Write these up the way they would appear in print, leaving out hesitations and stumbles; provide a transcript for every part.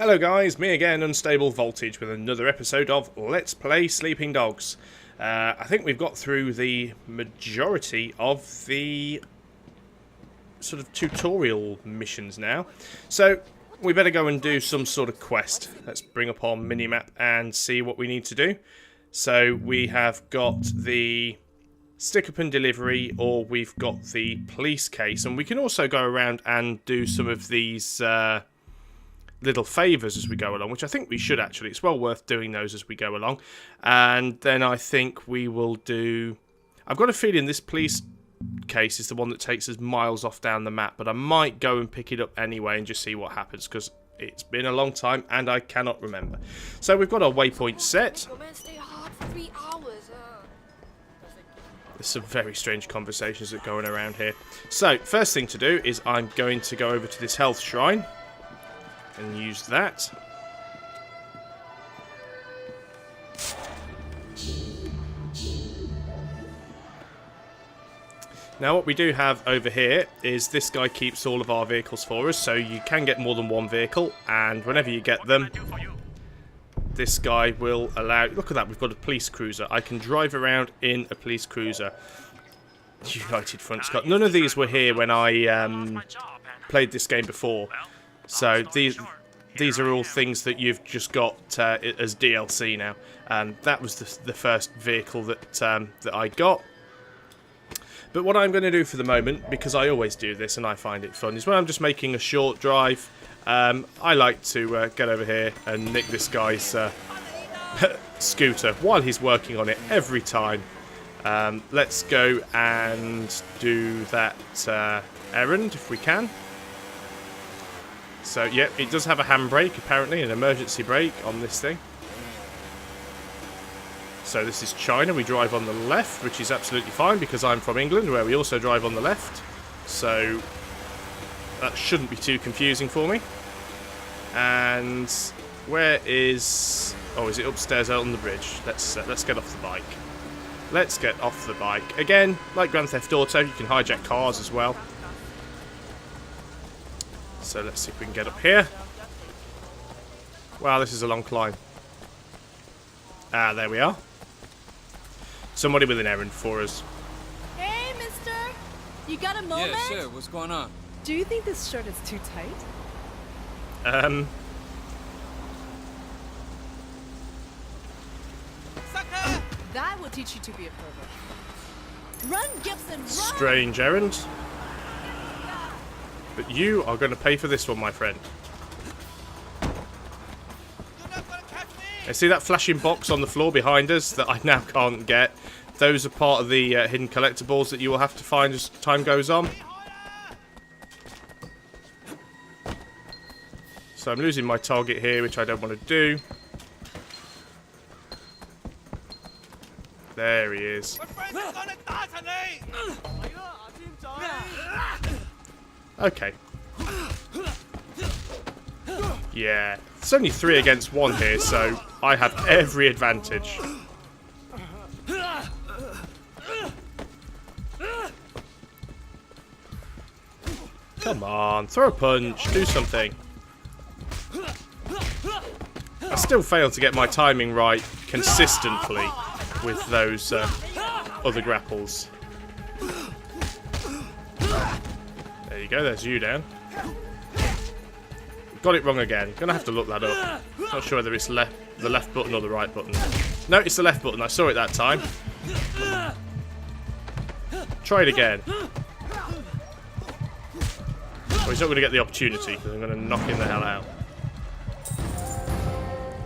Hello guys, me again, UnstableVoltage, with another episode of Let's Play Sleeping Dogs. I think we've got through the majority of the sort of tutorial missions now. So, we better go and do some sort of quest. Let's bring up our minimap and see what we need to do. So, we have got the stick-up and delivery, or we've got the police case. And we can also go around and do some of these little favours as we go along, which I think we should actually. It's well worth doing those as we go along. And then I think we will do... I've got a feeling this police case is the one that takes us miles off down the map, but I might go and pick it up anyway and just see what happens, because it's been a long time and I cannot remember. So we've got our waypoint set. There's some very strange conversations that are going around here. So, first thing to do is I'm going to go over to this health shrine and use that. Now what we do have over here is this guy keeps all of our vehicles for us, so you can get more than one vehicle, and whenever you get them, this guy will allow... Look at that, we've got a police cruiser. I can drive around in a police cruiser. United Front Scott. None of these were here when I played this game before. So these are all things that you've just got as DLC now. That was the first vehicle that I got. But what I'm going to do for the moment, because I always do this and I find it fun, is when I'm just making a short drive, I like to get over here and nick this guy's scooter while he's working on it every time. Let's go and do that errand if we can. So, yeah, it does have a handbrake, apparently, an emergency brake on this thing. So this is China. We drive on the left, which is absolutely fine, because I'm from England, where we also drive on the left. So that shouldn't be too confusing for me. And where is... Oh, is it upstairs out on the bridge? Let's get off the bike. Let's get off the bike. Again, like Grand Theft Auto, you can hijack cars as well. So let's see if we can get up here. Wow, this is a long climb. Ah, there we are. Somebody with an errand for us. Hey, mister! You got a moment? Yeah, sure. What's going on? Do you think this shirt is too tight? That will teach you to be a pervert. Run, Gibson, run! Strange errand. But you are going to pay for this one, my friend. I see that flashing box on the floor behind us that I now can't get. Those are part of the hidden collectibles that you will have to find as time goes on. So I'm losing my target here, which I don't want to do. There he is. Okay. Yeah. It's only 3 against 1 here, so I have every advantage. Come on, throw a punch, do something. I still fail to get my timing right consistently with those other grapples. There you go, there's you down. Got it wrong again. Gonna have to look that up. Not sure whether it's the left button or the right button. No, it's the left button. I saw it that time. Try it again. Oh, he's not going to get the opportunity, because I'm going to knock him the hell out.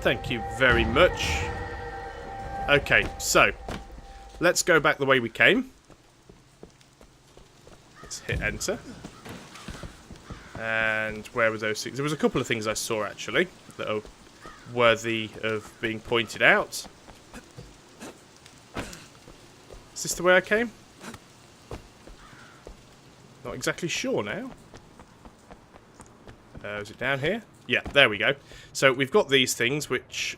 Thank you very much. Okay, so let's go back the way we came. Let's hit enter. And where were those things? There was a couple of things I saw, actually, that are worthy of being pointed out. Is this the way I came? Not exactly sure now. Is it down here? Yeah, there we go. So we've got these things, which,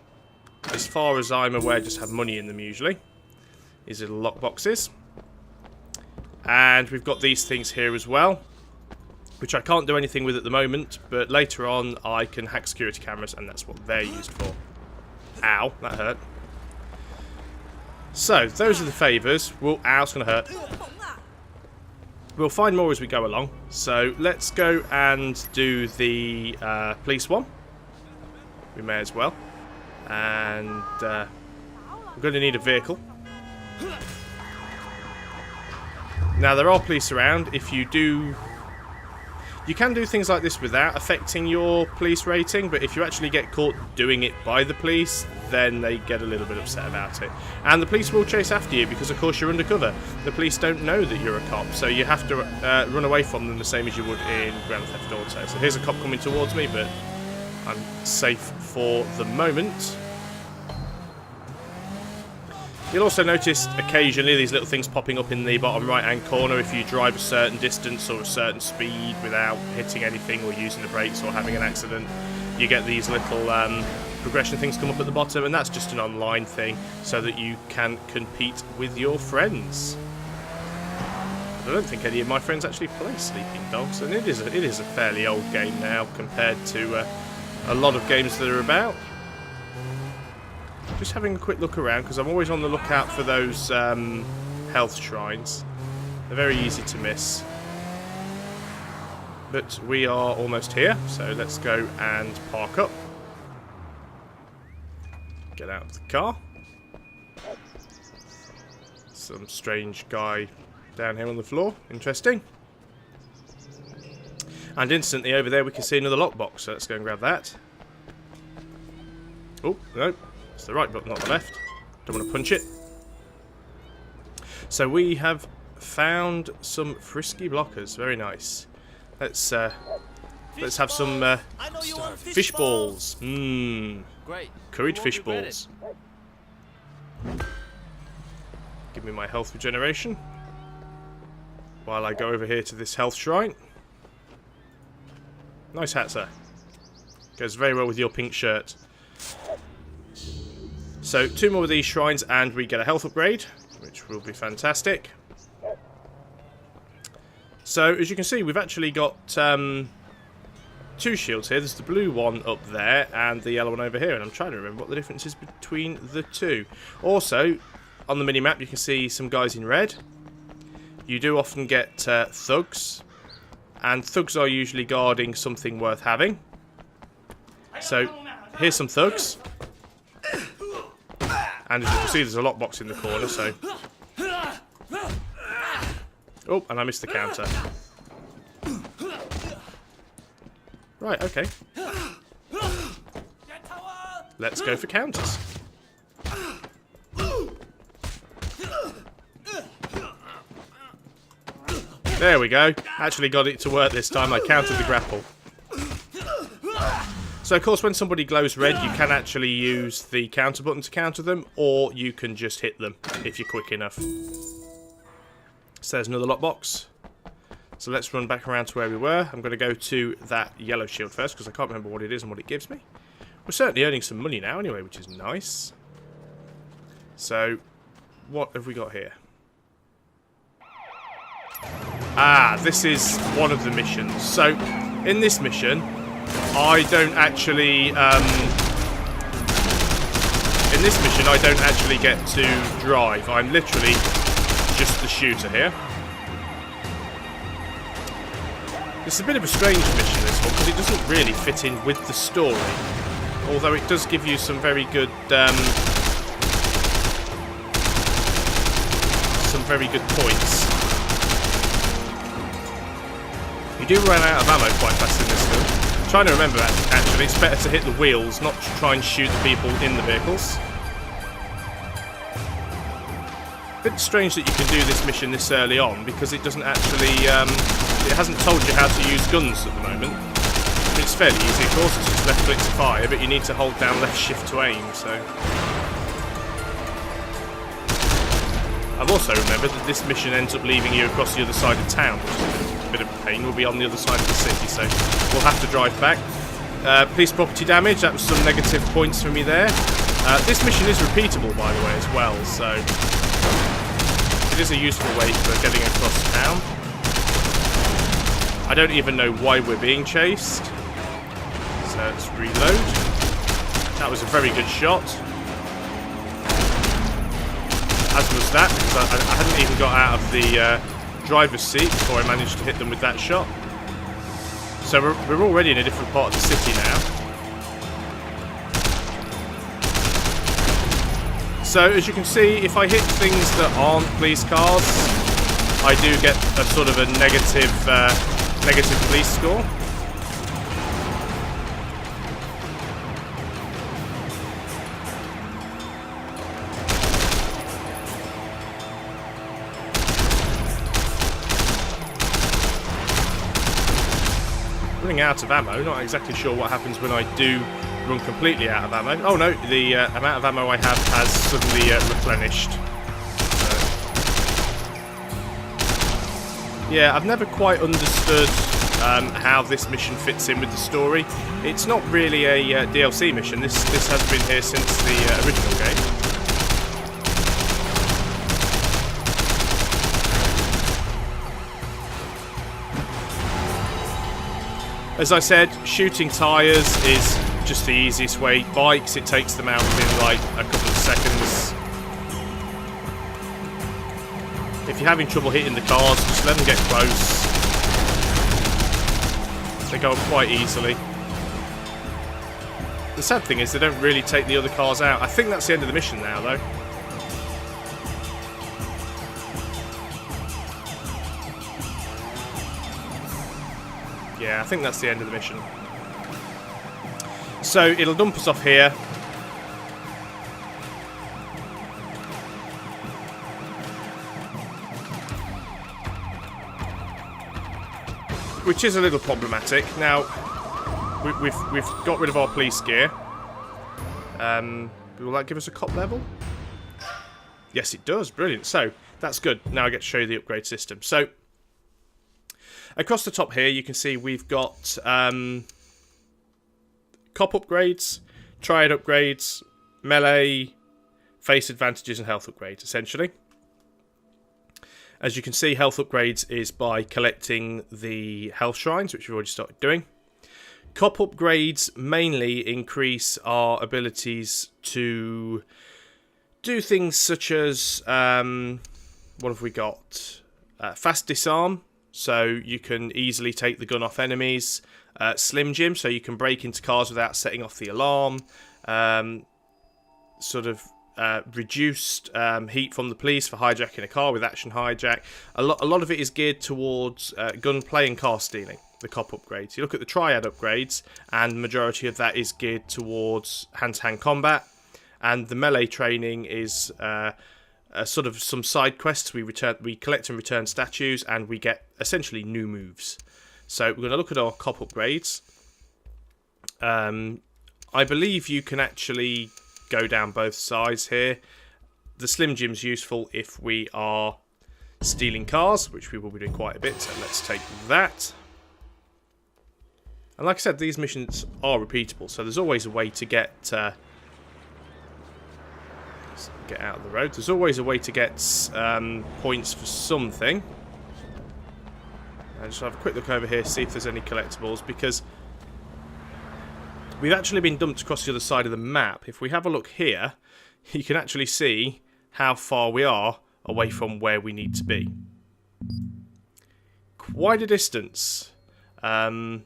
as far as I'm aware, just have money in them usually. These little lock boxes. And we've got these things here as well. which I can't do anything with at the moment, but later on I can hack security cameras, and that's what they're used for. Ow, that hurt. So, those are the favours. Ow, it's going to hurt. We'll find more as we go along. So, let's go and do the police one. We may as well. And we're going to need a vehicle. Now, there are police around. If you do... You can do things like this without affecting your police rating, but if you actually get caught doing it by the police, then they get a little bit upset about it. And the police will chase after you because, of course, you're undercover. The police don't know that you're a cop, so you have to run away from them the same as you would in Grand Theft Auto. So here's a cop coming towards me, but I'm safe for the moment. You'll also notice occasionally these little things popping up in the bottom right-hand corner if you drive a certain distance or a certain speed without hitting anything or using the brakes or having an accident. You get these little progression things come up at the bottom, and that's just an online thing so that you can compete with your friends. I don't think any of my friends actually play Sleeping Dogs, and it is a fairly old game now compared to a lot of games that are about. Just having a quick look around, because I'm always on the lookout for those health shrines. They're very easy to miss. But we are almost here, so let's go and park up. Get out of the car. Some strange guy down here on the floor. Interesting. And instantly over there we can see another lockbox, so let's go and grab that. Oh, no. It's the right button, not the left. Don't want to punch it. So we have found some frisky blockers. Very nice. Let's have some fish balls. Mmm. Curried fish balls. Give me my health regeneration while I go over here to this health shrine. Nice hat, sir. Goes very well with your pink shirt. So, 2 more of these shrines and we get a health upgrade, which will be fantastic. So, as you can see, we've actually got 2 shields here. There's the blue one up there and the yellow one over here, and I'm trying to remember what the difference is between the two. Also, on the mini-map, you can see some guys in red. You do often get thugs, and thugs are usually guarding something worth having. So, here's some thugs. And as you can see, there's a lockbox in the corner, so... Oh, and I missed the counter. Right, okay. Let's go for counters. There we go. Actually got it to work this time. I countered the grapple. So, of course, when somebody glows red, you can actually use the counter button to counter them, or you can just hit them if you're quick enough. So there's another lockbox. So let's run back around to where we were. I'm going to go to that yellow shield first, because I can't remember what it is and what it gives me. We're certainly earning some money now anyway, which is nice. So, what have we got here? Ah, this is one of the missions. So, in this mission... I don't actually, in this mission, I don't actually get to drive. I'm literally just the shooter here. It's a bit of a strange mission, this one, because it doesn't really fit in with the story. Although it does give you some very good, points. You do run out of ammo quite fast in this film. I'm trying to remember, actually, it's better to hit the wheels, not to try and shoot the people in the vehicles. A bit strange that you can do this mission this early on, because it doesn't actually, it hasn't told you how to use guns at the moment. It's fairly easy, of course, it's just left click to fire, but you need to hold down left shift to aim, so... I've also remembered that this mission ends up leaving you across the other side of town, which is a bit of a pain. We'll be on the other side of the city, so we'll have to drive back. Police property damage, that was some negative points for me there. This mission is repeatable, by the way, as well, so it is a useful way for getting across town. I don't even know why we're being chased. So let's reload. That was a very good shot. As was that, because I hadn't even got out of the driver's seat before I managed to hit them with that shot. So we're already in a different part of the city now. So as you can see, if I hit things that aren't police cars, I do get a sort of a negative police score. Running out of ammo, not exactly sure what happens when I do run completely out of ammo. Oh no, the amount of ammo I have has suddenly replenished. Yeah, I've never quite understood how this mission fits in with the story. It's not really a DLC mission. This has been here since the original game. As I said, shooting tyres is just the easiest way. Bikes, it takes them out within like a couple of seconds. If you're having trouble hitting the cars, just let them get close. They go up quite easily. The sad thing is they don't really take the other cars out. I think that's the end of the mission now, though. Yeah, I think that's the end of the mission. So it'll dump us off here. Which is a little problematic. Now, we've got rid of our police gear. Will that give us a cop level? Yes, it does. Brilliant. So that's good. Now I get to show you the upgrade system. So across the top here, you can see we've got cop upgrades, triad upgrades, melee, face advantages, and health upgrades, essentially. As you can see, health upgrades is by collecting the health shrines, which we've already started doing. Cop upgrades mainly increase our abilities to do things such as, what have we got? Fast disarm, so you can easily take the gun off enemies. Slim Jim, so you can break into cars without setting off the alarm. Reduced heat from the police for hijacking a car with action hijack. A lot of it is geared towards gunplay and car stealing, the cop upgrades. You look at the triad upgrades, and the majority of that is geared towards hand-to-hand combat. And the melee training is sort of some side quests. We collect and return statues, and we get essentially new moves. So we're going to look at our cop upgrades. I believe you can actually go down both sides here. The Slim Jim's useful if we are stealing cars, which we will be doing quite a bit, so let's take that. And like I said, these missions are repeatable, so there's always a way to get out of the road. There's always a way to get points for something. I'll just have a quick look over here, see if there's any collectibles, because we've actually been dumped across the other side of the map. If we have a look here, you can actually see how far we are away from where we need to be. Quite a distance. And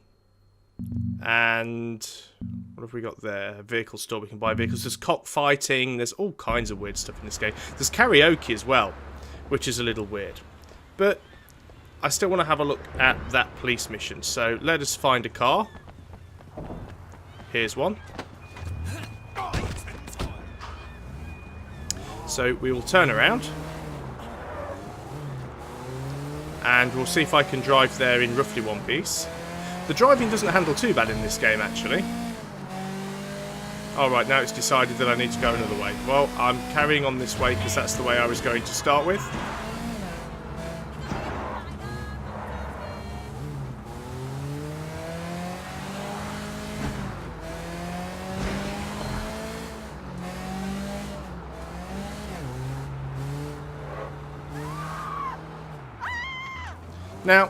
what have we got there? A vehicle store, we can buy vehicles. There's cockfighting, there's all kinds of weird stuff in this game. There's karaoke as well, which is a little weird. But I still want to have a look at that police mission. So let us find a car. Here's one. So we will turn around. And we'll see if I can drive there in roughly one piece. The driving doesn't handle too bad in this game, actually. Alright, now it's decided that I need to go another way. Well, I'm carrying on this way because that's the way I was going to start with. Now,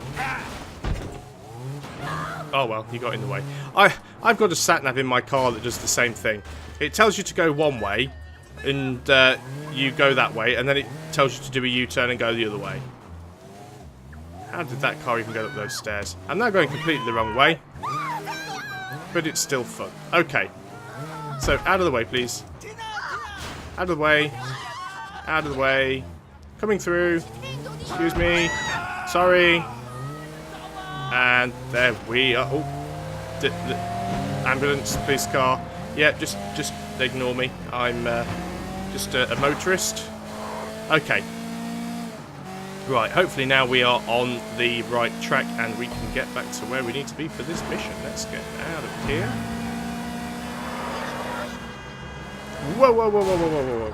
Oh well, you got in the way. I've got a sat-nav in my car that does the same thing. It tells you to go one way, and you go that way, and then it tells you to do a U-turn and go the other way. How did that car even go up those stairs? I'm now going completely the wrong way, but it's still fun. Okay, so out of the way, please. Out of the way. Out of the way. Coming through. Excuse me. Sorry. And there we are. Oh, the ambulance, police car. Yeah, just ignore me. I'm just a motorist. Okay. Right, hopefully now we are on the right track and we can get back to where we need to be for this mission. Let's get out of here. Whoa, whoa, whoa, whoa, whoa, whoa, whoa.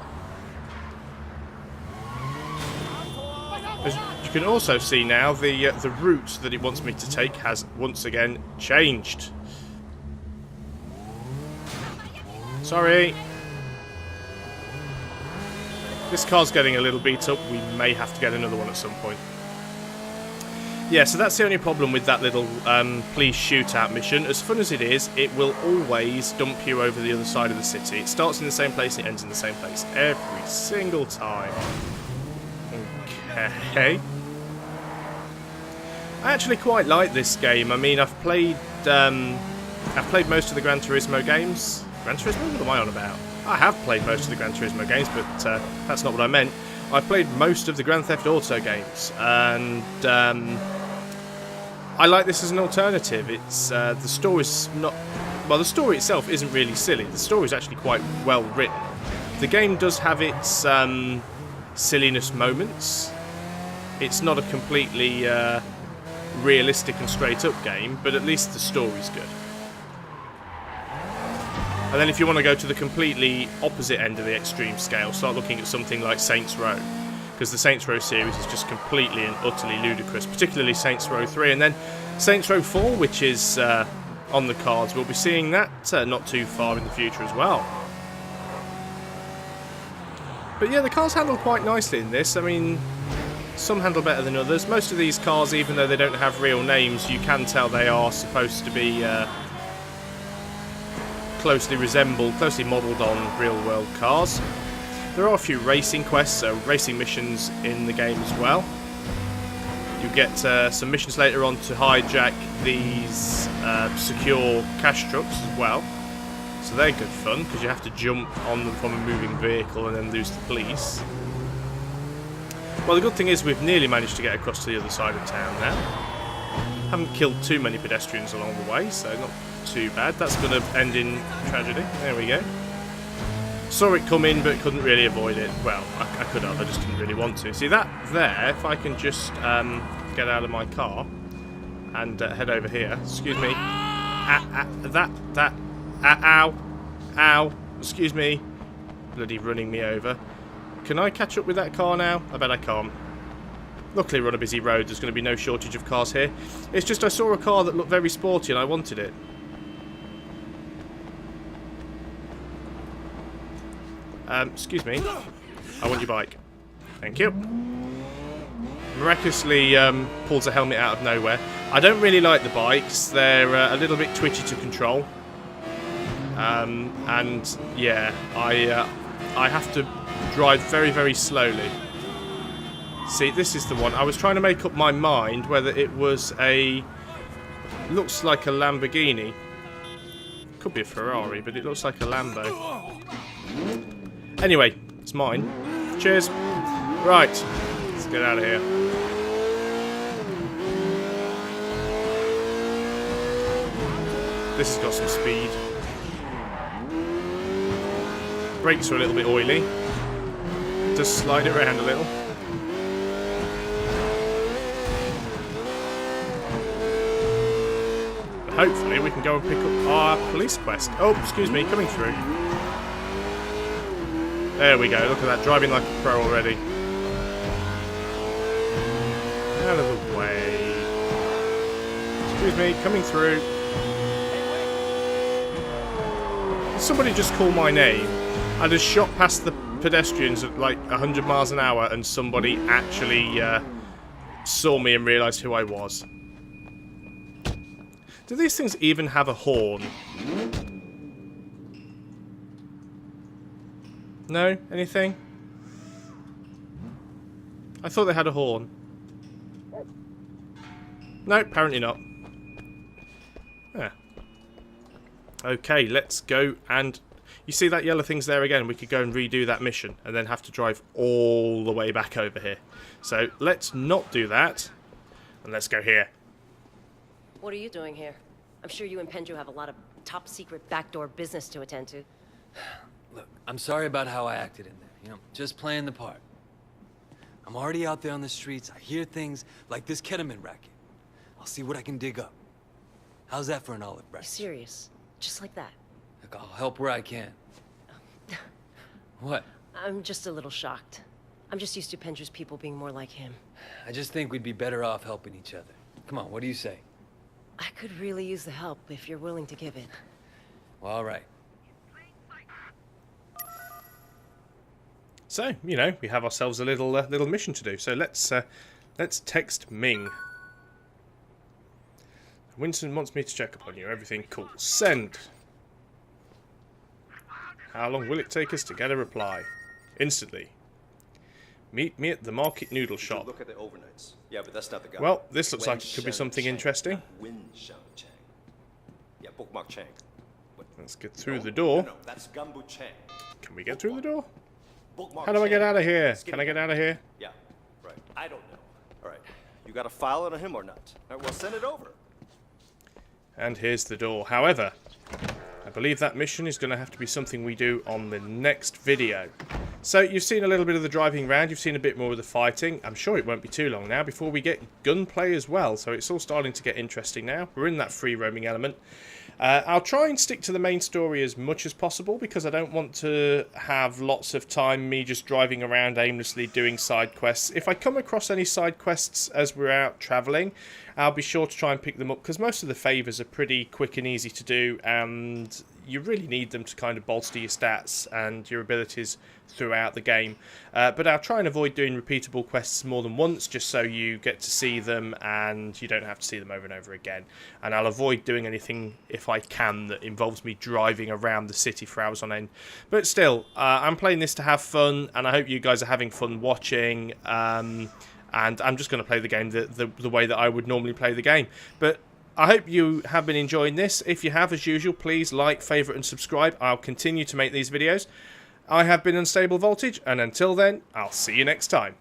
As you can also see now, the route that it wants me to take has once again changed. Sorry. This car's getting a little beat up. We may have to get another one at some point. Yeah, so that's the only problem with that little police shootout mission. As fun as it is, it will always dump you over the other side of the city. It starts in the same place and it ends in the same place every single time. Okay. I actually quite like this game. I mean, I've played most of the Gran Turismo games. Gran Turismo? What am I on about? I have played most of the Gran Turismo games, but that's not what I meant. I've played most of the Grand Theft Auto games, and I like this as an alternative. It's the story's not... Well, the story itself isn't really silly. The story's actually quite well written. The game does have its silliness moments. It's not a completely realistic and straight-up game, but at least the story's good. And then if you want to go to the completely opposite end of the extreme scale, start looking at something like Saints Row. Because the Saints Row series is just completely and utterly ludicrous, particularly Saints Row 3. And then Saints Row 4, which is on the cards, we'll be seeing that not too far in the future as well. But yeah, the cars handle quite nicely in this. I mean, some handle better than others. Most of these cars, even though they don't have real names, you can tell they are supposed to be... closely modelled on real-world cars. There are a few racing quests, so racing missions in the game as well. You get some missions later on to hijack these secure cash trucks as well. So they're good fun, because you have to jump on them from a moving vehicle and then lose the police. Well, the good thing is we've nearly managed to get across to the other side of town now. Haven't killed too many pedestrians along the way, so not too bad. That's going to end in tragedy. There we go. Saw it come in, but couldn't really avoid it. Well, I could have, I just didn't really want to. See that there, if I can just get out of my car and head over here. Excuse me. Ow. Excuse me. Bloody running me over. Can I catch up with that car now? I bet I can't. Luckily we're on a busy road, there's going to be no shortage of cars here. It's just I saw a car that looked very sporty and I wanted it. Excuse me. I want your bike. Thank you. Miraculously pulls a helmet out of nowhere. I don't really like the bikes. They're a little bit twitchy to control. And yeah, I have to drive very, very slowly. See, this is the one. I was trying to make up my mind whether it was a... Looks like a Lamborghini. Could be a Ferrari, but it looks like a Lambo. Anyway, it's mine. Cheers. Right, let's get out of here. This has got some speed. Brakes are a little bit oily. Just slide it around a little. Hopefully we can go and pick up our police quest. Oh, excuse me, coming through. There we go, look at that, driving like a pro already. Out of the way. Excuse me, coming through. Somebody just called my name. I just shot past the pedestrians at like 100 miles an hour and somebody actually saw me and realised who I was. Do these things even have a horn? No? Anything? I thought they had a horn. No, apparently not. Yeah. Okay, let's go and... You see that yellow thing's there again? We could go and redo that mission and then have to drive all the way back over here. So let's not do that. And let's go here. What are you doing here? I'm sure you and Pendrew have a lot of top-secret backdoor business to attend to. Look, I'm sorry about how I acted in there. You know, just playing the part. I'm already out there on the streets. I hear things like this ketamine racket. I'll see what I can dig up. How's that for an olive You branch? serious? Just like that? Look, I'll help where I can. What? I'm just a little shocked. I'm just used to Pendrew's people being more like him. I just think we'd be better off helping each other. Come on, what do you say? I could really use the help if you're willing to give it. Well, all right. So, you know, we have ourselves a little little mission to do. So let's text Ming. Winston wants me to check up on you. Everything cool. Send. How long will it take us to get a reply? Instantly. Meet me at the Market Noodle Shop. Look at the overnights. Yeah, but that's not the guy. Well, this looks Wei like it could be Shen something Chang. interesting. Wei Shen Chang. Yeah, bookmark Chang. What? Let's get through No, the door. No, that's Gumbo Chang. Can we get through the door? Bookmark How do I get Chang. out of here? Skinny Can I get guy. out of here? Yeah, right. I don't know. All right. You got a file on him or not? All right, well, send it over. And here's the door. However, I believe that mission is going to have to be something we do on the next video. So you've seen a little bit of the driving around, you've seen a bit more of the fighting. I'm sure it won't be too long now before we get gunplay as well. So it's all starting to get interesting now. We're in that free roaming element. I'll try and stick to the main story as much as possible because I don't want to have lots of time me just driving around aimlessly doing side quests. If I come across any side quests as we're out travelling, I'll be sure to try and pick them up because most of the favours are pretty quick and easy to do and you really need them to kind of bolster your stats and your abilities throughout the game. But I'll try and avoid doing repeatable quests more than once just so you get to see them and you don't have to see them over and over again. And I'll avoid doing anything, if I can, that involves me driving around the city for hours on end. But still, I'm playing this to have fun and I hope you guys are having fun watching. And I'm just going to play the game the way that I would normally play the game. But I hope you have been enjoying this. If you have, as usual, please like, favourite and subscribe. I'll continue to make these videos. I have been Unstable Voltage, and until then, I'll see you next time.